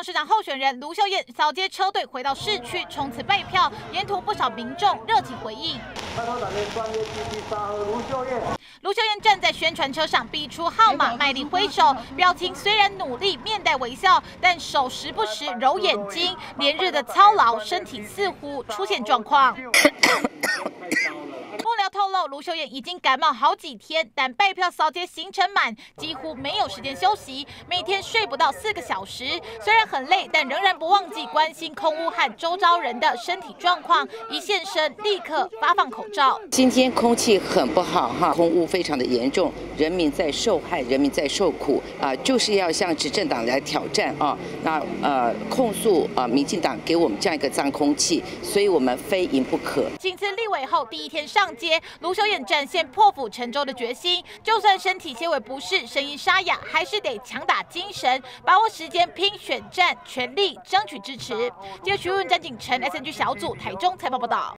市长候选人卢秀燕扫街车队回到市区冲刺备票，沿途不少民众热情回应。拜托咱们专业积极沙河卢秀燕。卢秀燕站在宣传车上，比出号码，卖力挥手，表情虽然努力，面带微笑，但手时不时揉眼睛。连日的操劳，身体似乎出现状况。幕僚透露，卢秀燕已经感冒好几天，但备票扫街行程满，几乎没有时间休息，每天睡不到4个小时。虽然很累，但仍然不忘记关心空污和周遭人的身体状况。一现身，立刻发放口罩。今天空气很不好哈，空污非常的严重，人民在受害，人民在受苦啊，就是要向执政党来挑战啊，控诉民进党给我们这样一个脏空气，所以我们非赢不可。请辞立委后第一天上街，卢秀燕展现破釜沉舟的决心，就算身体些微不适，声音沙哑，还是得强打精神，把握时间拼选战，全力争取支持。接着询问詹景成 SNG 小组台中采访报道。